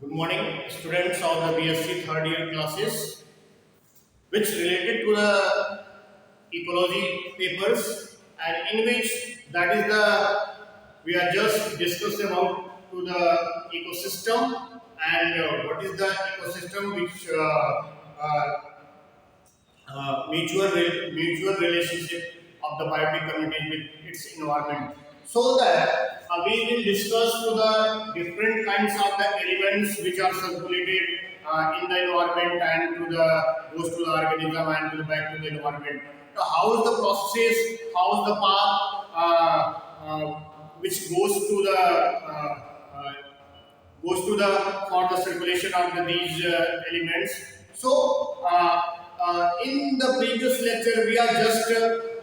Good morning, students of the BSc third year classes, which related to the ecology papers, and in which that is the we are just discussed about to the ecosystem and what is the ecosystem which mutual relationship of the biotic community with its environment. So that we will discuss to the different kinds of the elements which are circulated in the environment and to the goes to the organism and to the back to the environment. So how is the process? How is the path which uh, goes to the for the circulation of these elements. So, in the previous lecture, we are just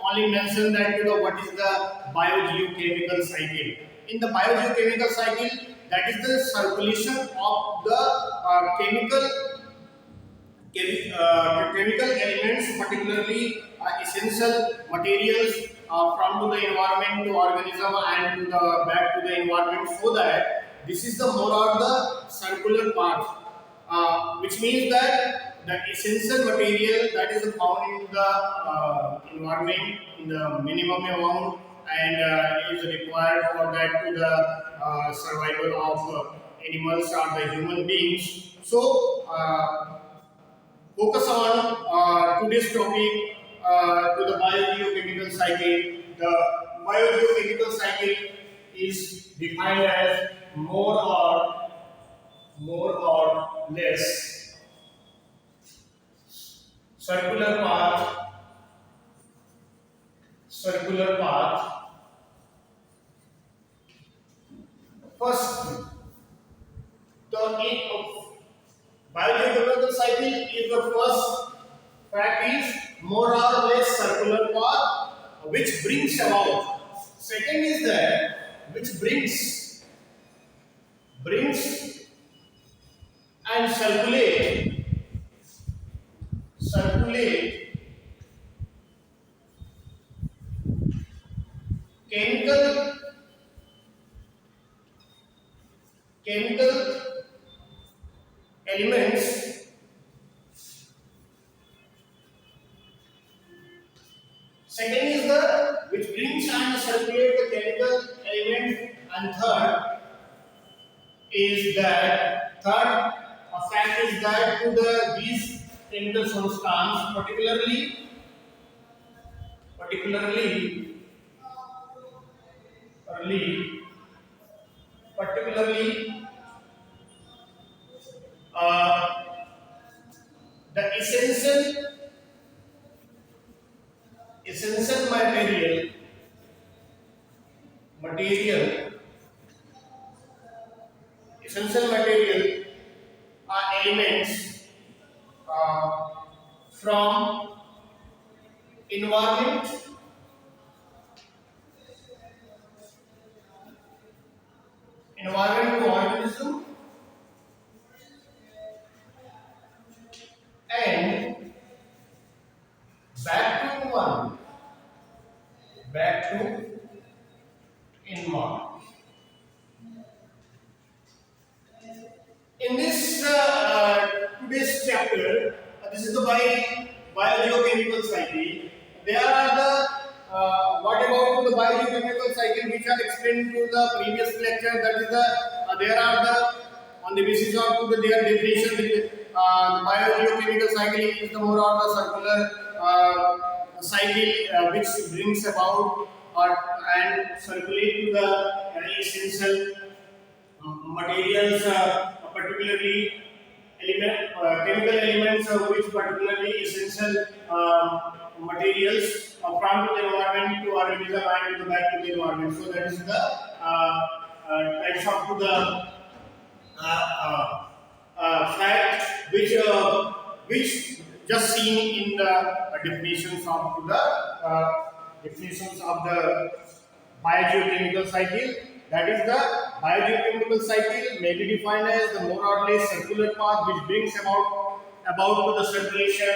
only mentioned that what is the biogeochemical cycle. In the biogeochemical cycle, that is the circulation of the chemical elements, particularly essential materials from to the environment to organism and to the back to the environment, so that this is the more of the circular part, which means that the essential material that is found in the environment in the minimum amount and is required for that to the survival of animals or the human beings. So, focus on today's topic to the biogeochemical cycle. The biogeochemical cycle is defined as more or less circular path, circular path. First, the aim of biogeochemical cycle is the first fact is more or less circular path which brings about. Second is that which brings and circulate chemical chemical elements. Second is the which brings and circulate the chemical element, and third is that fact is that to the these chemical substance, particularly early, particularly uh, the essential material essential material are elements from environment to organism and back to one back to environment. In this today's chapter, this is the biogeochemical cycle. There are the what about the biogeochemical cycle which are explained to the previous lecture. That is the there are the on the basis of their definition. The biogeochemical cycle is the more of the circular cycle which brings about and circulate to the essential materials, particularly chemical elements, which particularly essential materials from the environment to organism and to the back to the environment. So that is the types of the fact which just seen in the definitions of the biogeochemical cycle. That is the biogeochemical cycle may be defined as the more or less circular path which brings about to the circulation,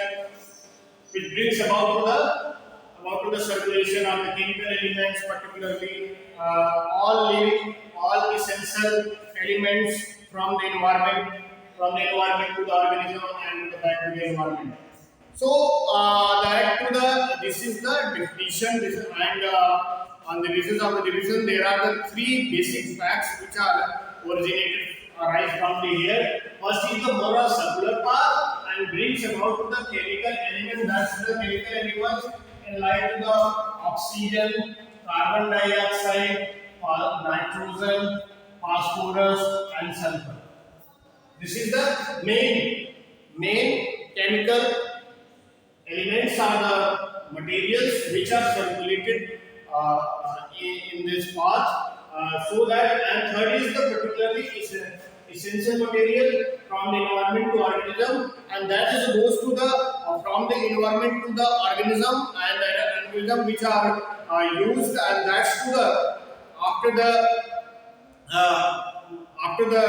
which brings about to the circulation of the chemical elements, particularly all living, all essential elements from the environment to the organism and back to the environment. So this is the definition. On the basis of the division, there are the three basic facts which are arise from the here. First is the molar circular path and brings about the chemical element. That's the chemical elements in like the oxygen, carbon dioxide, nitrogen, phosphorus, and sulfur. This is the main chemical elements are the materials which are circulated in this path. So that, and third is the particularly essential material from the environment to organism, and that is goes to the from the environment to the organism and the organism which are used, and that's to the after the after the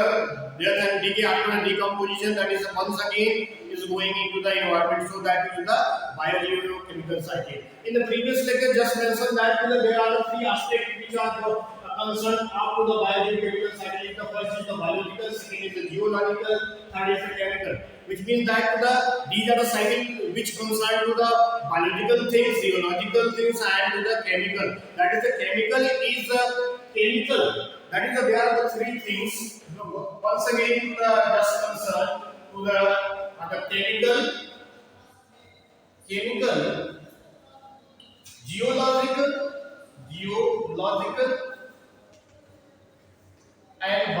death and decay, after the decomposition, that is once again is going into the environment. So that is the biogeochemical cycle. In the previous lecture, just mentioned that there are the three aspects which are concerned up to the biogeochemical cycle. The first is the biological, second is the geological, third is the chemical. Which means that these are the cycle which concern to the biological things, geological things, and to the chemical. That is the chemical is the chemical. That is there are the three things. Once again, just concern to the chemical, geological, and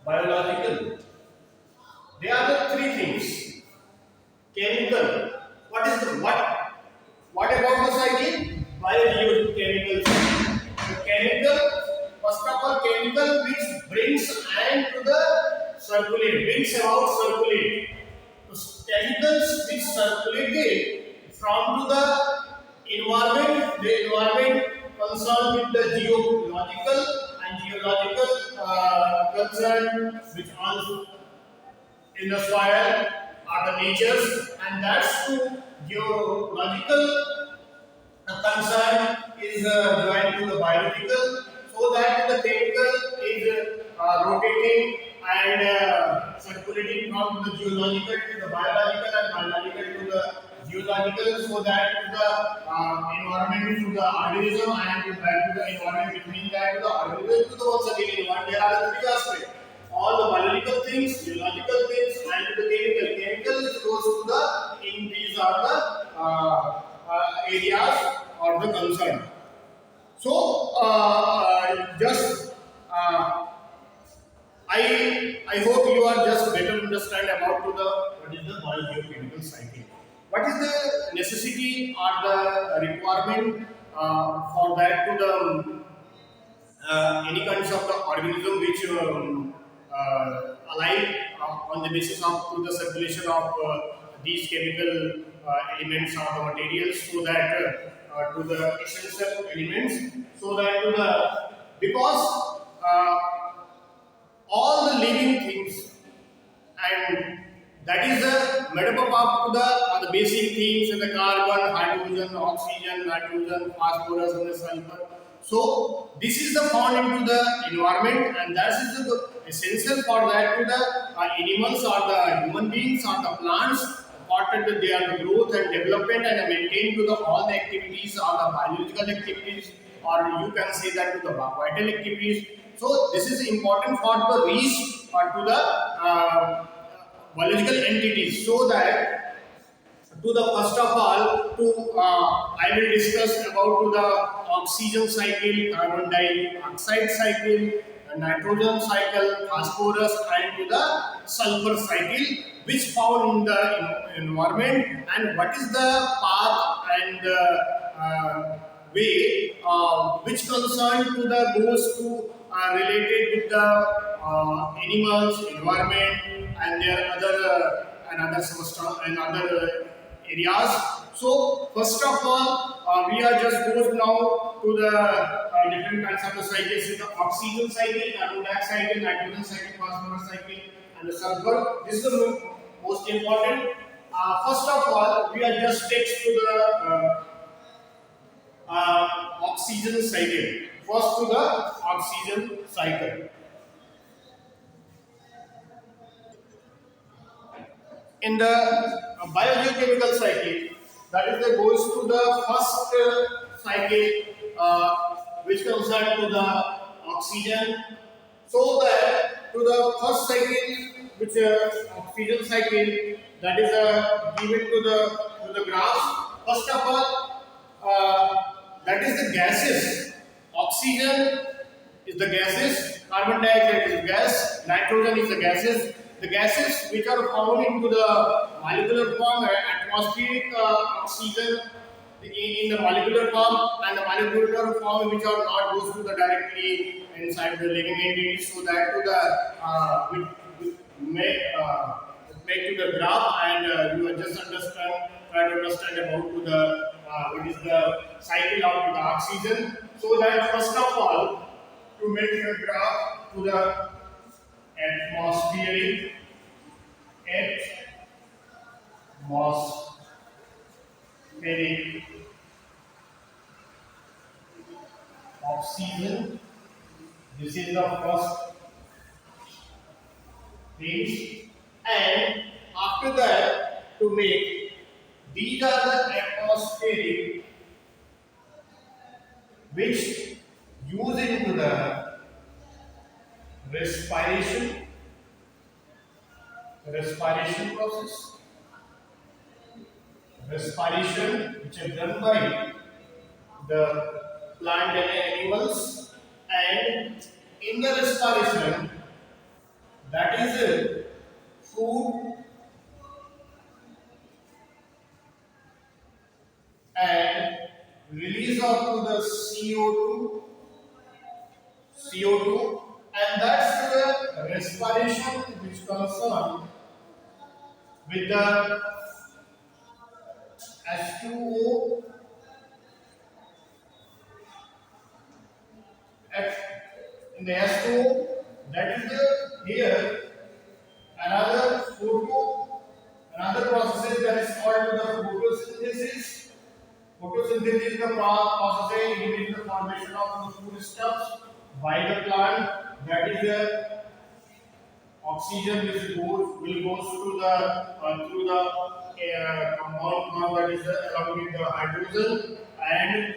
biological. They are the three things. Chemical. What is the what? What about the cycle? Biogeochemical cycle. The chemical, first of all, chemical which brings and to the circulate, brings about circulate. So chemicals which circulated from to the environment concerned with the geological and geological concern which also in the soil are the natures, and that's to geological concern is joined to the biological, so that the chemical is rotating and circulating from the geological to the biological and biological to the geological, so that to the environment to the organism and back to the environment, which means that to the organism to the once again environment. There are the three aspects. All the biological things, geological things, and the chemical. Chemical is goes to the in these are the areas or the concern. So just I hope you are just better understand about to the what is the biogeochemical cycle. What is the necessity or the requirement for that to the any kinds of the organism which alive on the basis of to the circulation of these chemical elements or the materials, so that to the essential elements, so that to the because all the living things, and that is the made up of the basic things in the carbon, hydrogen, oxygen, nitrogen, phosphorus, and the sulfur. So this is the found into the environment, and that is the essential for that to the animals or the human beings or the plants. Important that they are the growth and development and maintain to the all the activities or the biological activities, or you can say that to the vital activities. So this is important for the reach or to the biological entities, so that to the first of all to I will discuss about to the oxygen cycle, carbon dioxide cycle, nitrogen cycle, phosphorus, and to the sulfur cycle, which found in the environment, and what is the path and way which concern to the goes to related with the animals, environment, and their other another substance and other areas. So first of all, we are just goes now to the different kinds of the cycles: the oxygen cycle, carbon dioxide cycle, nitrogen cycle, phosphorus cycle, and the sulfur. This is the most important. First of all, we are just takes to the oxygen cycle. refers to the oxygen cycle. In the biogeochemical cycle, that is the goes to the first cycle, which concerns to the oxygen. So that to the first cycle, which oxygen cycle, that is given to the graph. First of all, that is the gases. Oxygen is the gases, carbon dioxide is gas, nitrogen is the gases. The gases which are found into the molecular form, atmospheric oxygen in the molecular form, and the molecular form which are not goes to the directly inside the living entities, so that to the make to the graph, and you will just try to understand about to the what is the cycle of the oxygen. So that first of all, to make a graph to the atmospheric oxygen. This is the first things, and after that to make these are the atmospheric which use into the respiration process, respiration which is done by the plant and animals, and in the respiration, that is food and release of to the CO2, and that's the respiration which concern with the H2O in the H2O, that is the here another process that is called the photosynthesis. Photosynthesis is the process in the formation of the foodstuffs by the plant. That is the oxygen which will goes through the compound form, that is along with the hydrogen, and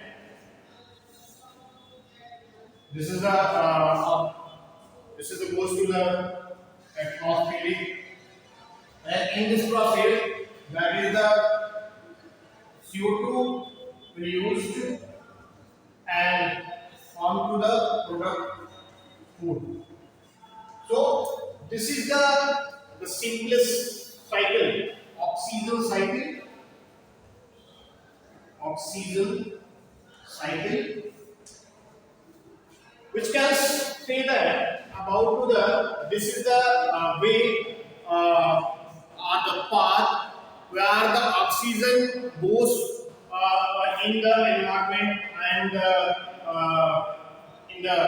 this is the goes to the atmospheric, and in this process that is the CO2 will used and form to the product food. So this is the simplest cycle, oxygen cycle, which can say that about to the this is the way or the path where the oxygen goes in the environment and in the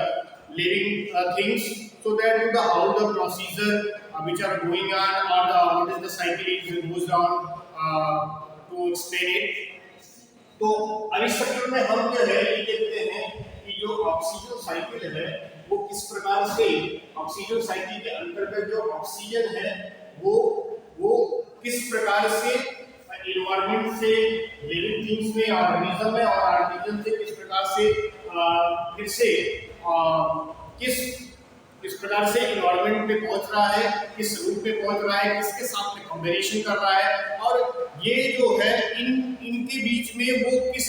living things, so that the how the procedure which are going on, or the what is the cycle is goes on to explain it. तो अभी structure में हम जो है ये देखते हैं कि जो ऑक्सीजन साइकिल है वो किस प्रकार से ऑक्सीजन साइकिल के अंतर्गत जो ऑक्सीजन है वो किस प्रकार से एनवायरनमेंट से लिविंग थिंग्स में ऑर्गेनिज्म में और ऑर्गेनिज्म से किस प्रकार से फिर से किस प्रकार से एनवायरनमेंट पे पहुंच रहा है, किस रूप में पहुंच रहा है, किसके साथ में कॉम्बिनेशन कर रहा है, और ये जो है इनके बीच में वो किस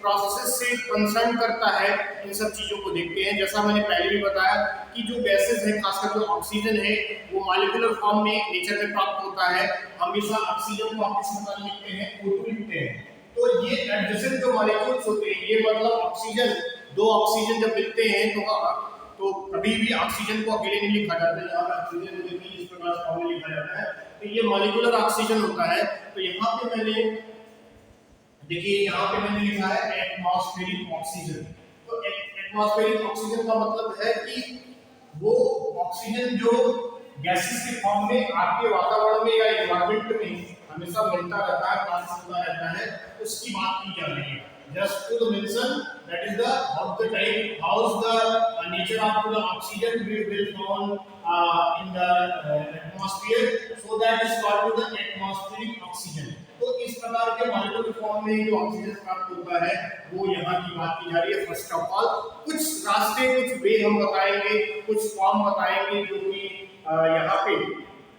प्रोसेस से कंसर्न करता है, इन सब चीजों को देखते हैं। जैसा मैंने पहले भी बताया कि जो गैसेस है, खासकर जो ऑक्सीजन है, वो मॉलिक्यूलर फॉर्म में नेचर में प्राप्त होता है। हमेशा ऑक्सीजन को आप किस प्रकार लिखते हैं, O2 लिखते हैं। तो ये एडजेसेंट जो मॉलिक्यूल्स होते हैं, ये मतलब ऑक्सीजन, दो ऑक्सीजन जब मिलते हैं तो कभी भी ऑक्सीजन को अकेले नहीं लिखा जाता है। यहाँ पर ऑक्सीजन को इस प्रकार फॉर्म में लिखा जाता है, तो ये मॉलिक्यूलर ऑक्सीजन होता है। तो यहाँ पे मैंने देखिए, यहाँ पे मैंने लिखा है एटमॉस्फेरिक ऑक्सीजन। तो एटमॉस्फेरिक ऑक्सीजन का मतलब है कि वो ऑक्सीजन जो गैसेस के फॉर्म में आपके वातावरण में या एनवायरनमेंट में हमेशा मिलता रहता है, ट्रांसफर होता रहता है, उसकी बात की जा रही है। just to the mention that is the of the type how's the nature of the oxygen will found in the atmosphere, so that is called the atmospheric oxygen. तो इस प्रकार के मॉलिक्यूलर फॉर्म में जो ऑक्सीजन प्राप्त होता है वो यहाँ की बात की जा रही है। फर्स्ट ऑफ ऑल कुछ रास्ते कुछ वे हम बताएंगे, कुछ फॉर्म बताएंगे जो कि यहाँ पे।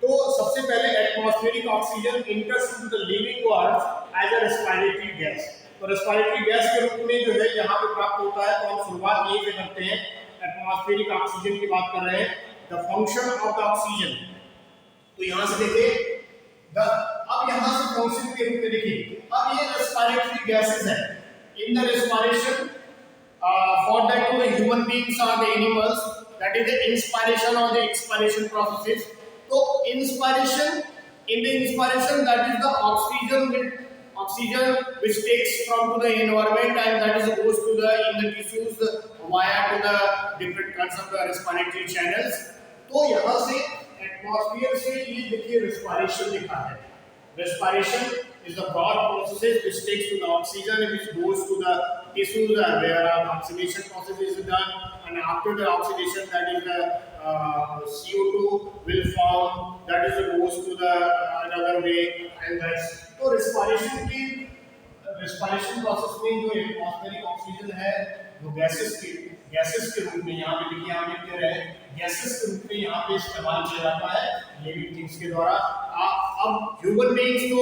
तो सबसे पहले atmospheric oxygen enters into the living world as a respiratory gas. तो रेस्पिरेटरी गैस के रूप में जो है यहाँ पे प्राप्त होता है। तो हम शुरुआत यहीं से करते हैं, एटमॉस्फेरिक ऑक्सीजन की बात कर रहे हैं। The function of the oxygen, तो यहाँ से देखिए अब यहाँ से फंक्शन के रूप में देखिए, अब ये रेस्पिरेटरी गैसेस है। In the respiration for that the human beings और the animals, that is the inspiration और द एक्सपिरेशन प्रोसेसेस। तो inspiration, in the inspiration, that is the oxygen which takes from to the environment and that is goes to the in the tissues via to the different kinds of the respiratory channels। तो यहाँ से atmosphere से ये देखिए respiration लिखा है। Respiration is the broad process which takes to the oxygen which goes to the tissues where the oxidation process is done, and after the oxidation that is the CO2 will form, that is goes to the another way, and that's तो respiration process में जो atmospheric oxygen है वो gases के रूप में यहाँ पे देखिए हम लिख रहे हैं, गैसेस के रूप में यहाँ पे इस्तेमाल किया जाता है लिविंग थिंग्स के द्वारा। अब ह्यूमन बीइंग्स तो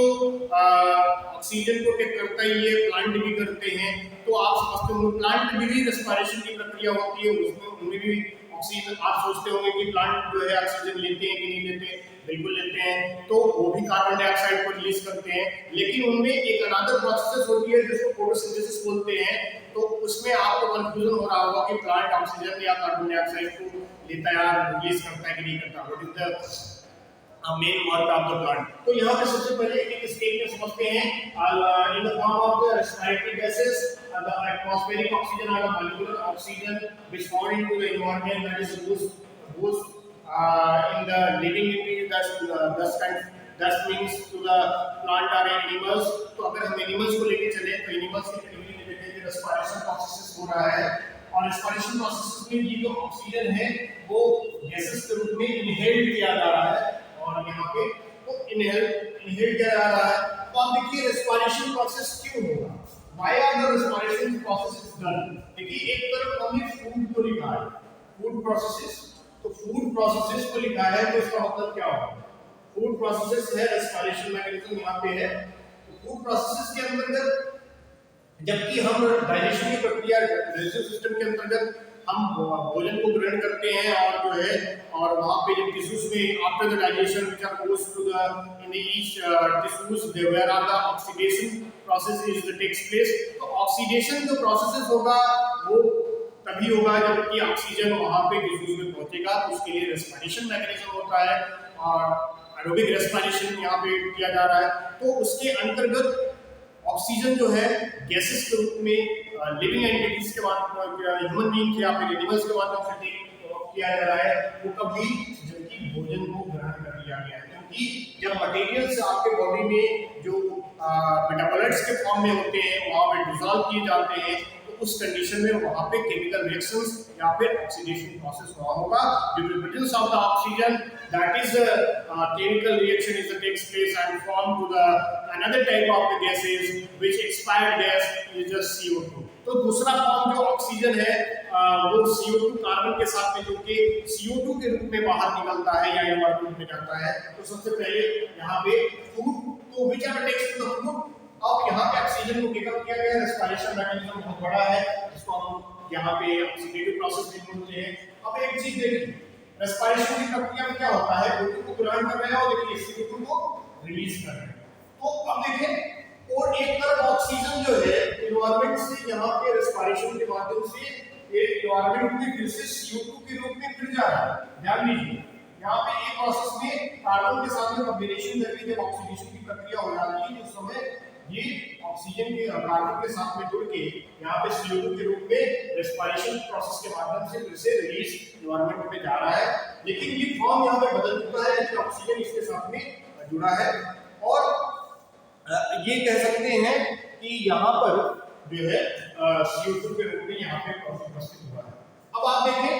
ऑक्सीजन को टेक करता ही है, प्लांट भी करते हैं। तो आप समझते होंगे प्लांट में भी रेस्पिरेशन की प्रक्रिया होती है, उसमें उनमें भी ऑक्सीजन, आप सोचते होंगे कि प्लांट जो है ऑक्सीजन लेते हैं कि नहीं लेते, बिल्कुल लेते हैं। तो वो भी कार्बन डाइऑक्साइड को रिलीज करते हैं, लेकिन उनमें एक अनदर प्रोसेस होती है जिसको फोटोसिंथेसिस बोलते हैं। तो उसमें आपको कंफ्यूजन हो रहा होगा कि प्लांट ऑक्सीजन या कार्बन डाइऑक्साइड को लेता है या रिलीज करता है कि नहीं करता, what is the main work of the plant. तो यहाँ पे सबसे पहले एक स्टेज में समझते हैं इन the form of the respiratory gases, the atmospheric oxygen or the molecular oxygen which found into the environment, that is goes in the living entity, that means to the plant or animals। तो अगर हम animals को लेके चले तो animals की category में देखते हैं कि रेस्पिरेशन प्रोसेस हो रहा है, और रेस्पिरेशन प्रोसेस में ये जो ऑक्सीजन है वो गैसेस के रूप में इनहेल किया जा रहा है, और यहाँ पे तो इनहेल किया जा रहा है। तो आप देखिए रेस्पिरेशन प्रोसेस क्यों होगा, why are the respiration processes done। देखिए एक तरफ हमने फूड को लिखा है, फूड प्रोसेसेस, तो फूड प्रोसेसेस को लिखा है तो इसका मतलब क्या होगा, फूड प्रोसेसेस है, रेस्पिरेशन मैकेनिज्म यहाँ पे है। तो फूड प्रोसेसेस के अंतर्गत जबकि हम डाइजेशन की प्रक्रिया डाइजेस्टिव सिस्टम के अंतर्गत हम भोजन को ग्रहण करते हैं, और जो है और वहाँ पे जब टिश्यूज में after the digestion which are goes to the in each tissues there are the oxidation process is takes place. तो ऑक्सीडेशन जो प्रोसेस होगा वो तभी होगा जबकि ऑक्सीजन वहाँ पे टिश्यूज में पहुंचेगा, तो उसके लिए रेस्पिरेशन मैकेनिज्म होता है, और एरोबिक रेस्पिरेशन यहाँ पे किया जा रहा है। तो उसके अंतर्गत ऑक्सीजन जो है गैसेस के रूप में लिविंग एंटिटीज के माध्यम ह्यूमन बीइंग या फिर एनिमल्स के माध्यम से किया जा रहा है, वो कभी जबकि भोजन को ग्रहण कर लिया गया है। क्योंकि जब मटेरियल्स आपके बॉडी में जो मेटाबॉलाइट्स के फॉर्म में होते हैं वहाँ पे डिसॉल्व किए जाते हैं, तो उस कंडीशन में वहाँ पे केमिकल रिएक्शंस या फिर ऑक्सीडेशन प्रोसेस हुआ होगा। Due to presence of the oxygen, that is chemical reaction is takes place and form to the another type of the gases which expired gas is just CO2। तो दूसरा form जो oxygen है वो CO2 carbon के साथ में जुड़ के CO2 के रूप में बाहर निकलता है या एनवायरनमेंट में जाता है। तो सबसे पहले यहाँ पे फूड, तो which are takes to the food। अब यहाँ पे ऑक्सीजन को पिकअप किया गया, रेस्पिरेशन मैकेनिज्म बहुत बड़ा है जिसको हम यहाँ पे ऑक्सीडेटिव प्रोसेस भी बोलते हैं। अब एक चीज देखिए, रेस्पिरेशन की प्रक्रिया में क्या होता है, O2 को ग्रहण कर रहे हैं और देखिए CO2 को रिलीज कर रहे हैं। तो अब देखिए, और एक तरफ ऑक्सीजन जो है एनवायरनमेंट से यहाँ पे रेस्पिरेशन के माध्यम से ये एनवायरनमेंट में फिर से CO2 के रूप में फिर जा रहा है। ध्यान दीजिए यहाँ पे एक प्रोसेस में कार्बन के साथ में कॉम्बिनेशन करके जब ऑक्सीडेशन की प्रक्रिया हो जाती है, उस समय ये ऑक्सीजन के कार्बन के साथ में जुड़ के यहाँ पे CO2 के रूप में रेस्पिरेशन प्रोसेस के माध्यम से फिर से रिलीज एनवायरनमेंट में जा रहा है। लेकिन ये फॉर्म यहाँ पे बदल चुका है, लेकिन ऑक्सीजन इसके साथ में जुड़ा है। और ये कह सकते हैं कि यहाँ पर जो है CO2 के रूप में यहाँ पे उपस्थित हुआ है। अब आप देखें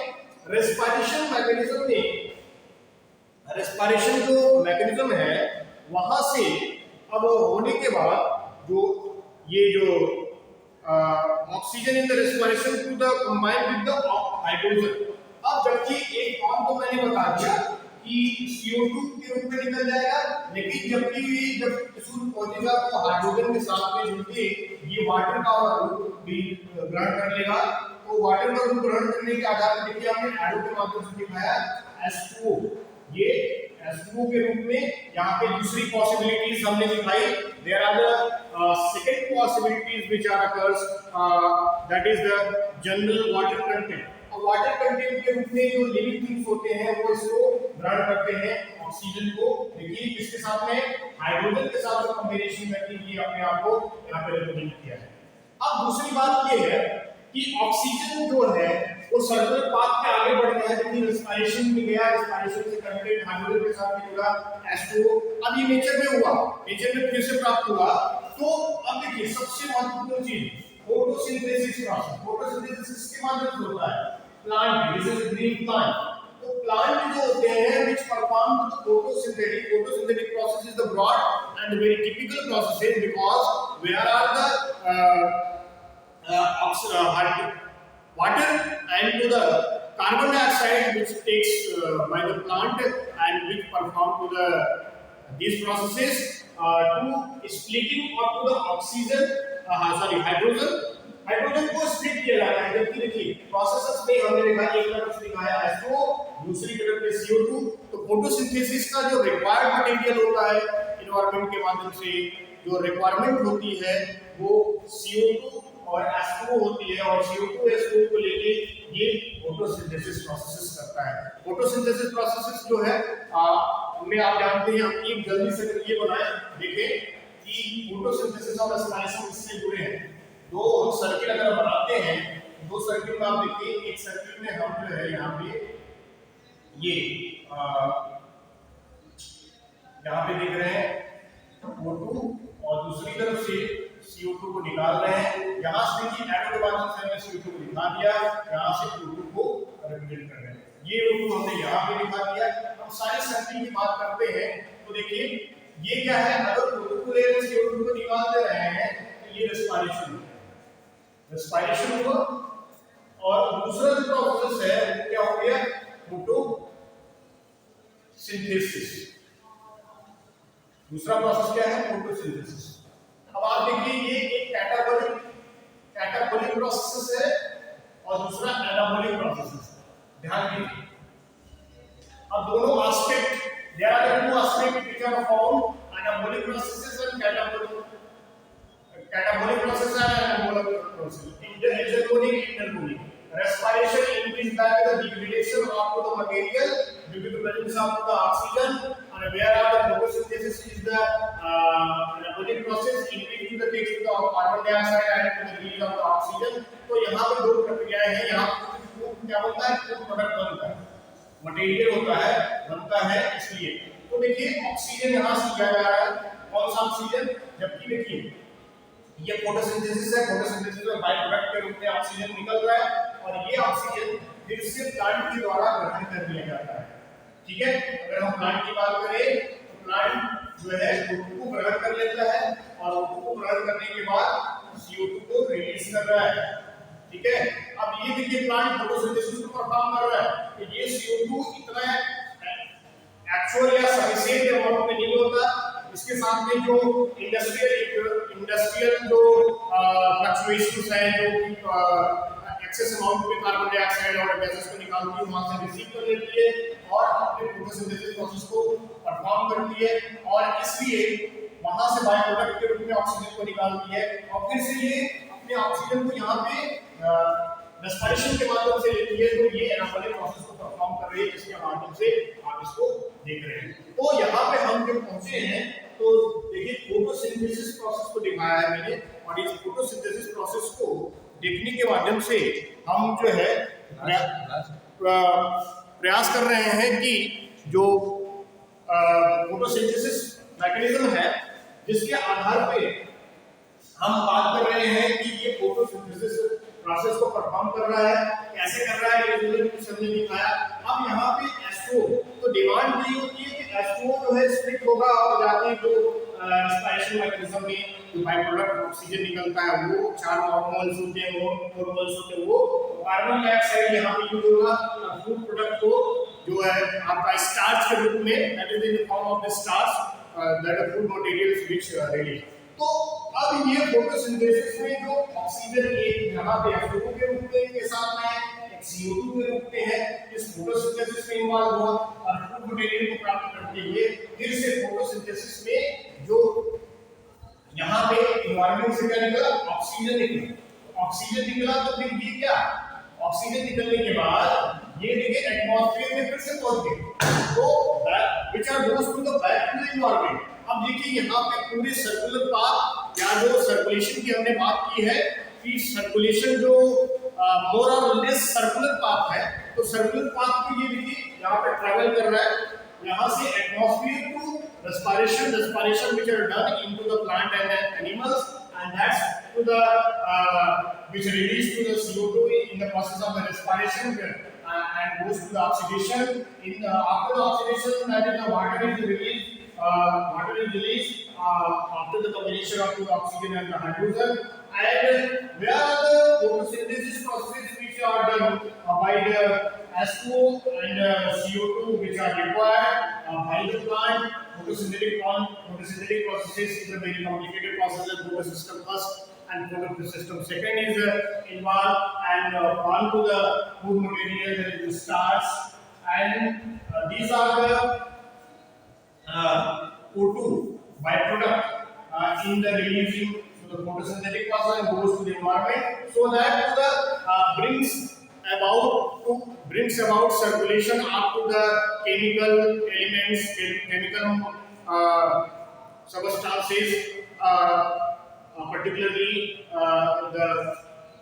रेस्पिरेशन मैकेनिज्म में, रेस्पिरेशन जो मैकेनिज्म है वहां से अब होने के बाद जो ये जो oxygen in the respiration to the combine with the hydrogen. अब जबकि एक फॉर्म तो मैंने बता दिया कि CO2 के रूप में निकल जाएगा, लेकिन जबकि जब सूर्य पहुंचेगा तो हाइड्रोजन के साथ में जुड़के ये वाटर का रूप भी ग्रहण कर लेगा। तो वाटर का रूप ग्रहण करने के आधार पर देखिए हमने एरो के माध्यम से दिखाया H2O, ये H2O के रूप में यहाँ पे दूसरी पॉसिबिलिटीज हमने दिखाई। There are the second possibilities which are occurs, that is the general water content. अब वाटर कंटेंट के रूप में जो लिविंग थिंग्स होते हैं वो इसको ग्रहण करते हैं ऑक्सीजन को। देखिए किसके साथ में, हाइड्रोजन के साथ जो कॉम्बिनेशन करके ये अपने आप को यहाँ पे रिप्रेजेंट किया है। अब दूसरी बात ये है कि ऑक्सीजन जो है वो सर्कुलर पाथ पे आगे बढ़ गया है, क्योंकि रेस्पिरेशन में गया, रेस्पिरेशन से कंटेंट हाइड्रोजन के साथ में जुड़ा H2O। अब ये नेचर में हुआ, नेचर में फिर से प्राप्त हुआ। तो अब देखिए सबसे महत्वपूर्ण चीज फोटोसिंथेसिस प्रोसेस। फोटोसिंथेसिस किसके माध्यम से होता है, plant, this is green plant. तो प्लांट जो होते हैं which perform photosynthetic process is the broad and very typical processes, because where are the water and to the carbon dioxide which takes by the plant and which perform to the these processes to splitting or to the oxygen hydrogen को split किया जाता है। जबकि देखिए processes में हमने देखा एक तरफ से दिखाया H2O, दूसरी तरफ पे CO2। तो फोटोसिंथेसिस का जो रिक्वायर्ड मटेरियल होता है एनवायरनमेंट के माध्यम से, जो रिक्वायरमेंट होती है वो CO2 और H2O होती है, और CO2 H2O को लेके ये फोटोसिंथेसिस प्रोसेसेस करता है। फोटोसिंथेसिस प्रोसेसेस जो है उनमें आप जानते हैं, हम एक जल्दी से ये बनाए देखें कि फोटोसिंथेसिस और रेस्पिरेशन इससे जुड़े हैं। दो हम सर्किल अगर बनाते हैं, दो सर्किल में आप देखिए, एक सर्किल में हम जो है यहाँ पे ये यहाँ पे देख रहे हैं O2 और दूसरी तरफ से CO2 को निकाल रहे हैं। यहाँ से देखिए एरो के माध्यम से हमने CO2 को दिखा दिया, यहाँ से O2 को रिप्रेजेंट कर रहे हैं। ये O2 हमने यहाँ पे दिखा दिया। हम सारे सर्किल की बात करते हैं तो देखिए ये क्या है, अगर O2 को ले रहे हैं, CO2 को निकाल दे रहे हैं तो ये रेस्पिरेशन हुआ। और दूसरा जो प्रोसेस है वो क्या हो गया, फोटोसिंथेसिस। दूसरा प्रोसेस क्या है, फोटोसिंथेसिस। अब आप देखिए ये एक कैटाबोलिक प्रोसेस है और दूसरा एनाबोलिक प्रोसेस है। ध्यान दीजिए, अब दोनों aspect, there are the two aspect which are found anabolic processes and catabolic processes and anabolic processes. Exergonic, intergonic. Respiration increases by the degradation of the material due to the presence of the oxygen, and whereas the photosynthesis is the anabolic process, increasing the takes of the carbon dioxide and to the release of the oxygen. तो यहाँ पे दो प्रक्रियाएं हैं। यहाँ क्या बनता है, फूड प्रोडक्ट बनता है, मटेरियल होता है, बनता है। इसलिए तो देखिए ऑक्सीजन यहाँ से लिया जा रहा है, कौन सा ऑक्सीजन, जबकि देखिए ये फोटोसिंथेसिस है, फोटोसिंथेसिस में बाय प्रोडक्ट के रूप में ऑक्सीजन निकल रहा है और ये ऑक्सीजन फिर से प्लांट के द्वारा ग्रहण कर लिया जाता है। ठीक है, अगर हम प्लांट की बात करें तो प्लांट जो है O2 को ग्रहण कर लेता है और O2 को ग्रहण करने के बाद CO2 को रिलीज कर रहा है। ठीक है, अब ये देखिए प्लांट फोटोसिंथेसिस को परफॉर्म कर रहा है तो ये CO2 इतना एक्चुअल या सफिशिएंट अमाउंट में नहीं होता। इसके साथ में जो इंडस्ट्रियल जो फ्लक्चुएशंस है, जो एक्सेस अमाउंट में कार्बन डाइऑक्साइड और गैसेस को निकालती है, वहां से रिसीव कर लेती है और अपने फोटोसिंथेसिस प्रोसेस को परफॉर्म करती है, और इसलिए वहां से बाय प्रोडक्ट के रूप में ऑक्सीजन को निकालती है और फिर से ये अपने ऑक्सीजन को यहाँ पे रेस्पिरेशन के माध्यम से लेती है। तो ये एनाबॉलिक प्रोसेस को परफॉर्म कर रही है, जिसके माध्यम से आप इसको देख रहे हैं। तो यहाँ पे हम जब पहुंचे हैं तो देखिए फोटोसिंथेसिस प्रोसेस को दिखाया है मैंने, और इस फोटोसिंथेसिस प्रोसेस को देखने के माध्यम से हम जो है प्रयास कर रहे हैं कि जो फोटोसिंथेसिस मैकेनिज्म है जिसके आधार पे हम बात कर रहे हैं कि ये फोटोसिंथेसिस प्रोसेस को परफॉर्म कर रहा है, कैसे कर रहा है ये हमने दिखाया। अब यहाँ पे H2O तो डिमांड ये होती है कि H2O जो है स्प्लिट होगा और जाके जो रेस्पिरेशन मैकेनिज्म में जो बाय प्रोडक्ट ऑक्सीजन निकलता है वो 4 मोल्स होते हैं, वो 4 मोल्स होते हैं, वो कार्बन डाइऑक्साइड यहाँ पे यूज होगा और फूड प्रोडक्ट को जो है आपका स्टार्च के रूप में, that is in the form of the starch, that are food materials which release. तो अब ये फोटोसिंथेसिस में जो ऑक्सीजन एक यहाँ पे H2O के रूप में के साथ में एक CO2 के रूप में है, इस फोटोसिंथेसिस में इन्वॉल्व हुआ और फूड मटेरियल को प्राप्त करते हुए फिर से फोटोसिंथेसिस में जो यहाँ पे एनवायरनमेंट से क्या निकला, ऑक्सीजन निकला। ऑक्सीजन निकला तो फिर ये क्या, ऑक्सीजन निकलने के बाद ये देखिए एटमॉस्फेयर में फिर से पहुंच गए, तो which are goes to the back to the environment. अब देखिए यहाँ पे पूरे सर्कुलर पाथ या जो सर्कुलेशन की हमने बात की है कि सर्कुलेशन जो मोर और लेस सर्कुलर पाथ है, तो सर्कुलर पाथ को ये देखिए यहाँ पे ट्रैवल कर रहा है यहाँ से atmosphere to respiration which are done into the plant and animals, and that's to the which release to the CO2 in the process of the respiration and goes to the oxidation. In after the oxidation, that is the water is released. Water is released after the combination of the oxygen and the hydrogen. And where are the photosynthesis processes which are done by the H2O and CO2 which are required by the plant. Photosynthetic processes is a very complicated process. Photosystem first and photosystem second is involved and on to the food material, there is the starch, and these are the O2 byproduct in the releasing to the photosynthetic process and goes to the environment, so that brings about circulation up to the chemical elements, chemical substances, particularly the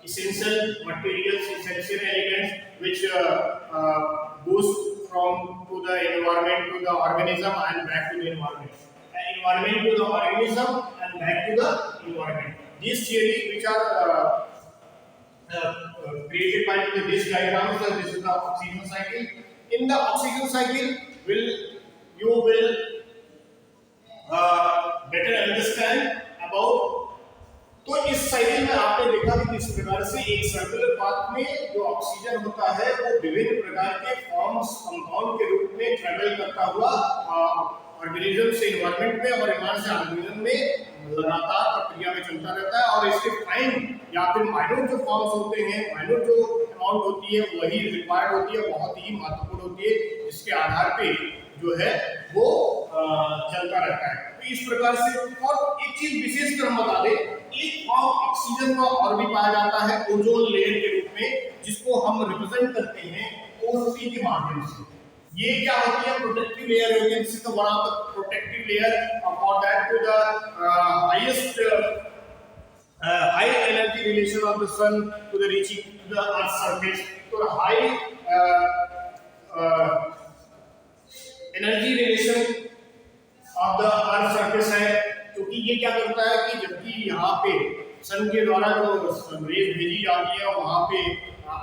essential materials, essential elements which goes from to the environment to the organism and back to the environment. Environment to the organism and back to the environment. These theories which are created by this diagram, so this is the oxygen cycle. In the oxygen cycle, you will better understand about। तो इस cycle में आपने देखा कि किस प्रकार से एक सर्कुलर पाथ में जो ऑक्सीजन होता है वो विभिन्न प्रकार के फॉर्म्स कंपाउंड के रूप में ट्रेवल करता हुआ ऑर्गेनिज्म से एनवायरनमेंट में और एनवायरनमेंट से ऑर्गेनिज्म में लगातार प्रक्रिया में चलता रहता है, और इसके फाइन या फिर माइनर जो फॉर्म्स होते हैं, माइनर जो अमाउंट होती है वही रिक्वायर्ड होती है, बहुत ही महत्वपूर्ण होती है, जिसके आधार पे जो है वो चलता रहता है। तो इस प्रकार से, और एक चीज विशेष कर हम बता दें, एक फॉर्म ऑक्सीजन का और भी पाया जाता है ओजोन लेयर के रूप में, जिसको हम रिप्रेजेंट करते हैं O3 के माध्यम से। ये क्या होती है, प्रोटेक्टिव लेयर होती है, जिसका one of the protective layer for that to the highest high energy relation of the sun to the reaching to the earth surface। तो high energy relation of the earth surface है, क्योंकि ये क्या करता है कि जबकि यहाँ पे सन के द्वारा जो रेज भेजी जाती है वहाँ पे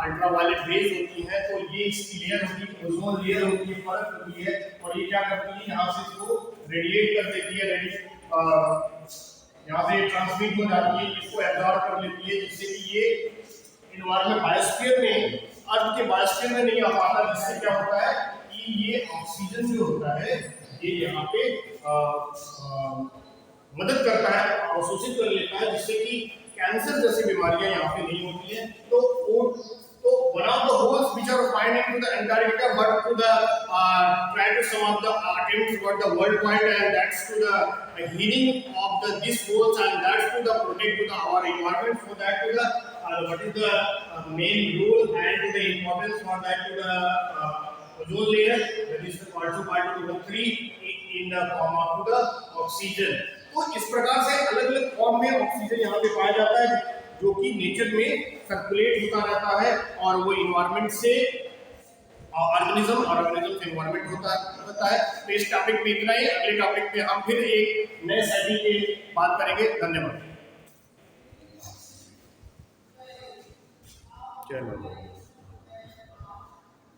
अल्ट्रावायलेट रेज होती है, तो ये इसकी लेयर होती है, ओजोन लेयर होती है, परत होती है, और ये क्या करती है यहाँ से इसको रेडिएट कर देती है, यहाँ से ट्रांसमिट हो जाती है, इसको एब्जॉर्ब कर लेती है, जिससे कि ये एनवायरनमेंट बायोस्फीयर में, अर्थ के बायोस्फीयर में नहीं आ पाता, जिससे क्या होता है कि ये ऑक्सीजन जो होता है ये यहाँ पे मदद करता है, अवशोषित कर लेता है, जिससे कि कैंसर जैसी बीमारियां यहाँ पे नहीं होती हैं। तो one of the holes which are found into the Antarctica, but to the try to some of the attempts what the world point, and that's to the healing of this holes, and that's to the protect to the our environment, for that to the what is the main role and to the importance for that to the ozone layer, that is also part of the 3 in the form of the oxygen। तो इस प्रकार से अलग अलग form में oxygen यहाँ पे पाया जाता है, जो कि नेचर में सर्कुलेट होता रहता है, और वो इन्वायरमेंट से ऑर्गेनिज्म और ऑर्गेनिज्म से इन्वायरमेंट होता है। तो इस टॉपिक में इतना ही, अगले टॉपिक में हम फिर एक नए साइकिल की बात करेंगे। धन्यवाद। चलो।